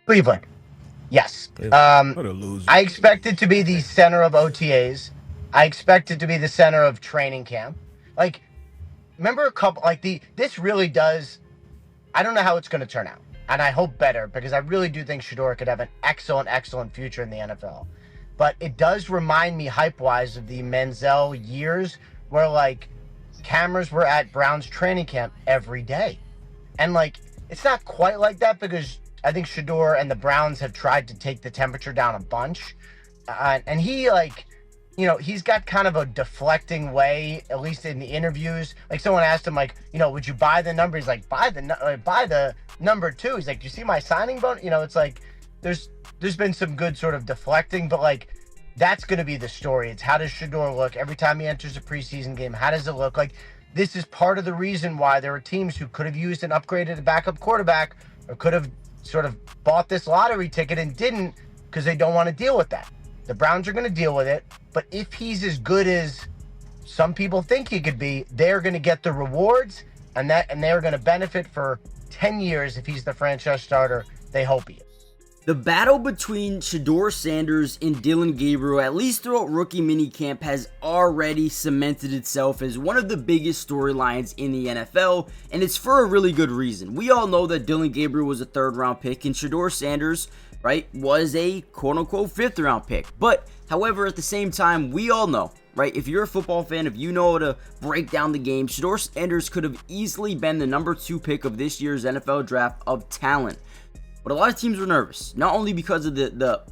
Cleveland. Yes. What a loser. I expect it to be the center of OTAs. I expect it to be the center of training camp. Like, remember a couple like this really does. I don't know how it's going to turn out, and I hope better because I really do think Shedeur could have an excellent future in the NFL. But it does remind me hype-wise of the Manziel years where like cameras were at Brown's training camp every day, and like it's not quite like that because I think Shedeur and the Browns have tried to take the temperature down a bunch, and he like he's got kind of a deflecting way, at least in the interviews. Like someone asked him, like, would you buy the number? He's like, buy the number two. He's like, do you see my signing bonus? It's like there's been some good sort of deflecting, but like that's going to be the story. It's how does Shedeur look every time he enters a preseason game? How does it look? Like this is part of the reason why there are teams who could have used an upgraded backup quarterback or could have sort of bought this lottery ticket and didn't because they don't want to deal with that. The Browns are going to deal with it, but if he's as good as some people think he could be, they're going to get the rewards, and they're going to benefit for 10 years if he's the franchise starter. They hope he is. The battle between Shedeur Sanders and Dillon Gabriel, at least throughout rookie minicamp, has already cemented itself as one of the biggest storylines in the NFL, and it's for a really good reason. We all know that Dillon Gabriel was a third-round pick, and Shedeur Sanders, right, was a quote-unquote fifth-round pick. But, however, at the same time, we all know, right, if you're a football fan, if you know how to break down the game, Shedeur Sanders could have easily been the number 2 pick of this year's NFL draft of talent. But a lot of teams were nervous, not only because of the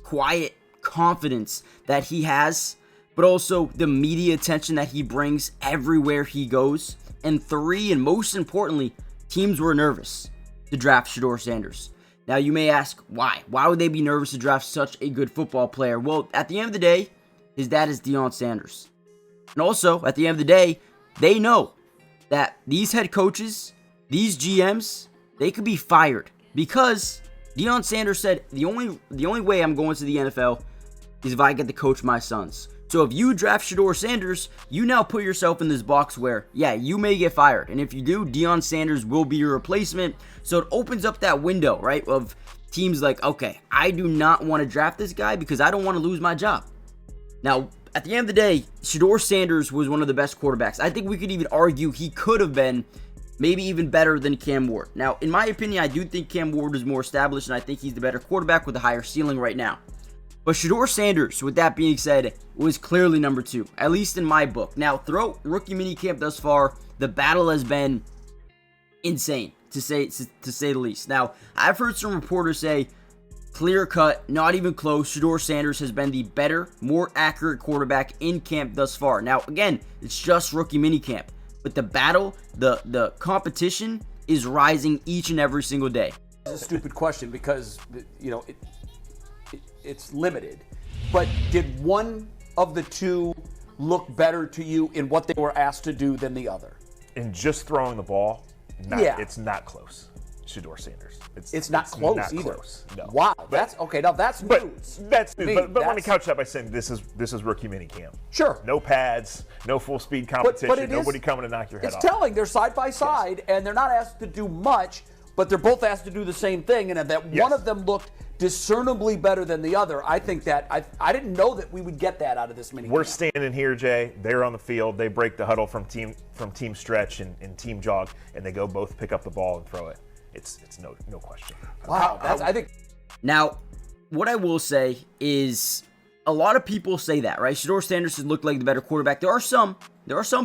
quiet confidence that he has, but also the media attention that he brings everywhere he goes. And 3, and most importantly, teams were nervous to draft Shedeur Sanders. Now you may ask, why? Why would they be nervous to draft such a good football player? Well, at the end of the day, his dad is Deion Sanders. And also, at the end of the day, they know that these head coaches, these GMs, they could be fired. Because Deion Sanders said, the only way I'm going to the NFL is if I get to coach my sons. So if you draft Shedeur Sanders, you now put yourself in this box where, yeah, you may get fired. And if you do, Deion Sanders will be your replacement. So it opens up that window, right, of teams like, okay, I do not want to draft this guy because I don't want to lose my job. Now, at the end of the day, Shedeur Sanders was one of the best quarterbacks. I think we could even argue he could have been maybe even better than Cam Ward. Now, in my opinion, I do think Cam Ward is more established, and I think he's the better quarterback with a higher ceiling right now. But Shedeur Sanders, with that being said, was clearly number 2, at least in my book. Now, throughout rookie minicamp thus far, the battle has been insane, to say the least. Now, I've heard some reporters say, clear cut, not even close, Shedeur Sanders has been the better, more accurate quarterback in camp thus far. Now, again, it's just rookie minicamp. But the battle, the competition is rising each and every single day. It's a stupid question because, it's limited. But did one of the two look better to you in what they were asked to do than the other? In just throwing the ball, it's not close. Shedeur Sanders. It's not close not either. Close, no. Wow, that's okay. Now that's news. That's news. But let me couch that by saying this is rookie minicamp. Sure. No pads, no full speed competition. Nobody coming to knock your head off. It's telling. They're side by side, and they're not asked to do much, but they're both asked to do the same thing. And that one of them looked discernibly better than the other. I think that I didn't know that we would get that out of this minicamp. We're standing here, Jay. They're on the field. They break the huddle from team stretch and team jog, and they go both pick up the ball and throw it. It's no question. Wow, I think. Now, what I will say is a lot of people say that, right? Shedeur Sanders has looked like the better quarterback. There are some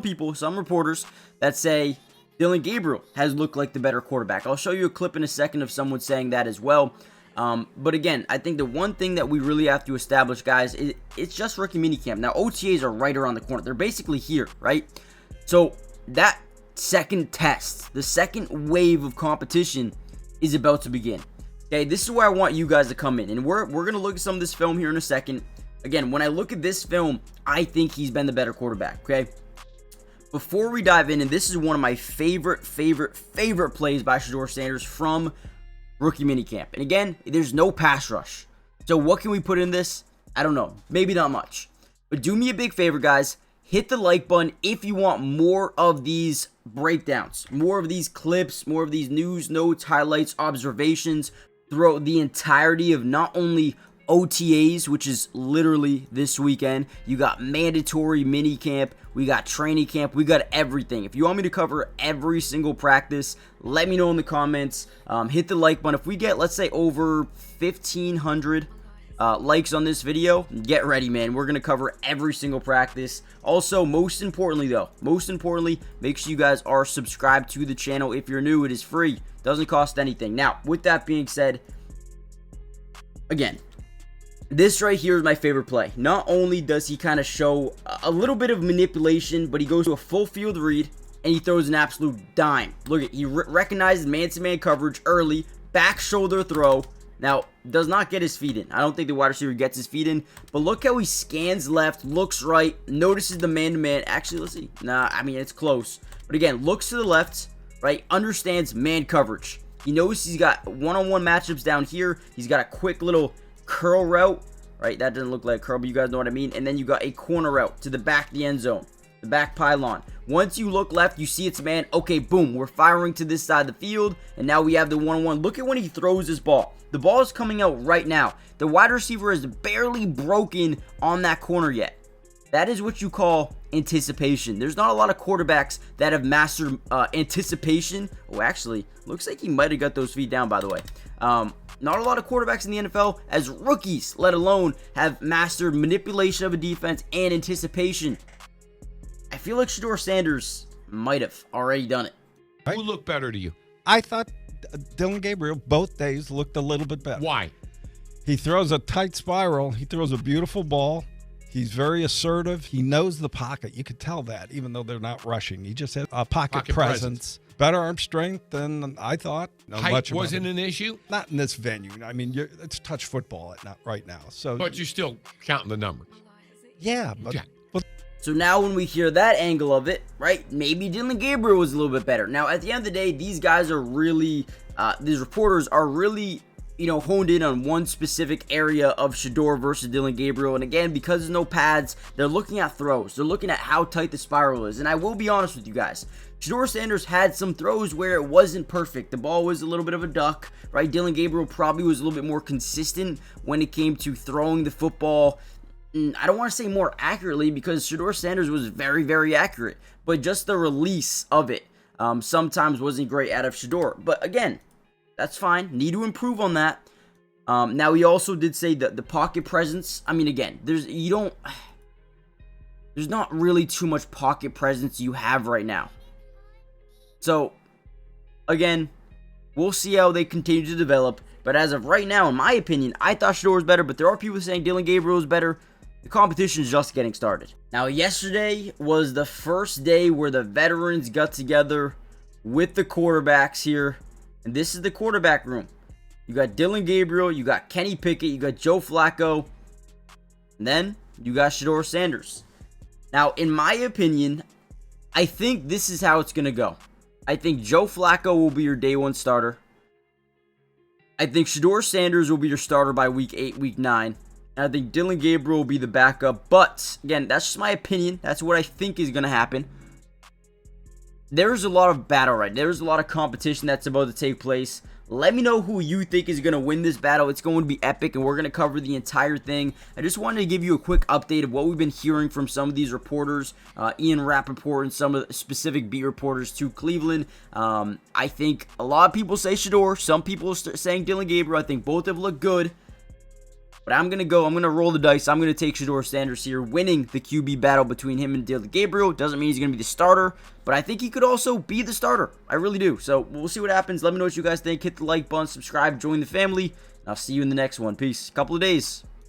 people, some reporters that say Dillon Gabriel has looked like the better quarterback. I'll show you a clip in a second of someone saying that as well. But again, I think the one thing that we really have to establish, guys, is it's just rookie minicamp. Now, OTAs are right around the corner. They're basically here, right? So that second test, the second wave of competition is about to begin. Okay, this is where I want you guys to come in, and we're going to look at some of this film here in a second. Again, when I look at this film, I think he's been the better quarterback, okay? Before we dive in, and this is one of my favorite plays by Shedeur Sanders from rookie minicamp. And again, there's no pass rush. So what can we put in this? I don't know. Maybe not much. But do me a big favor, guys. Hit the like button if you want more of these breakdowns, more of these clips, more of these news, notes, highlights, observations, throughout the entirety of not only OTAs, which is literally this weekend. You got mandatory minicamp, we got training camp, we got everything. If you want me to cover every single practice, let me know in the comments. Hit the like button. If we get, let's say, over 1,500 likes on this video, get ready, man. We're gonna cover every single practice. Also, most importantly, make sure you guys are subscribed to the channel. If you're new, it is free, doesn't cost anything. Now, with that being said, again, this right here is my favorite play. Not only does he kind of show a little bit of manipulation, but he goes to a full field read and he throws an absolute dime. Look at, he recognizes man-to-man coverage early, back shoulder throw. Now, does not get his feet in. I don't think the wide receiver gets his feet in, but look how he scans left, looks right, notices the man-to-man. Actually, let's see. Nah, I mean, it's close. But again, looks to the left, right, understands man coverage. He knows he's got one-on-one matchups down here. He's got a quick little curl route, right? That doesn't look like a curl, but you guys know what I mean. And then you got a corner route to the back of the end zone, the back pylon. Once you look left, you see it's man. Okay, boom, we're firing to this side of the field, and now we have the one-on-one. Look at when he throws this ball. The ball is coming out right now. The wide receiver is barely broken on that corner yet. That is what you call anticipation. There's not a lot of quarterbacks that have mastered anticipation. Oh, actually, looks like he might have got those feet down, by the way. Not a lot of quarterbacks in the NFL, as rookies, let alone, have mastered manipulation of a defense and anticipation. I feel like Shedeur Sanders might have already done it. Who looked better to you? I thought Dillon Gabriel both days looked a little bit better. Why? He throws a tight spiral. He throws a beautiful ball. He's very assertive. He knows the pocket. You could tell that, even though they're not rushing. He just has a pocket presence. Better arm strength than I thought. Height wasn't an issue? Not in this venue. I mean, it's touch football right now. So, but you're still counting the numbers. Yeah, but Okay. So now when we hear that angle of it, right, maybe Dillon Gabriel was a little bit better. Now, at the end of the day, these guys are really, these reporters are really, honed in on one specific area of Shedeur versus Dillon Gabriel. And again, because there's no pads, they're looking at throws. They're looking at how tight the spiral is. And I will be honest with you guys. Shedeur Sanders had some throws where it wasn't perfect. The ball was a little bit of a duck, right? Dillon Gabriel probably was a little bit more consistent when it came to throwing the football. I don't want to say more accurately, because Shedeur Sanders was very, very accurate. But just the release of it sometimes wasn't great out of Shedeur. But again, that's fine. Need to improve on that. Now, he also did say that the pocket presence. I mean, again, there's not really too much pocket presence you have right now. So, again, we'll see how they continue to develop. But as of right now, in my opinion, I thought Shedeur was better. But there are people saying Dillon Gabriel is better. The competition is just getting started. Now, yesterday was the first day where the veterans got together with the quarterbacks here. And this is the quarterback room. You got Dillon Gabriel, you got Kenny Pickett, you got Joe Flacco, and then you got Shedeur Sanders. Now, in my opinion, I think this is how it's going to go. I think Joe Flacco will be your day one starter. I think Shedeur Sanders will be your starter by week 8, week 9. And I think Dillon Gabriel will be the backup. But, again, that's just my opinion. That's what I think is going to happen. There's a lot of battle, right? There's a lot of competition that's about to take place. Let me know who you think is going to win this battle. It's going to be epic, and we're going to cover the entire thing. I just wanted to give you a quick update of what we've been hearing from some of these reporters, Ian Rappaport and some of the specific beat reporters to Cleveland. I think a lot of people say Shedeur. Some people are saying Dillon Gabriel. I think both have looked good. But I'm going to roll the dice. I'm going to take Shedeur Sanders here, winning the QB battle between him and Dillon Gabriel. Doesn't mean he's going to be the starter, but I think he could also be the starter. I really do. So we'll see what happens. Let me know what you guys think. Hit the like button, subscribe, join the family. I'll see you in the next one. Peace. Couple of days.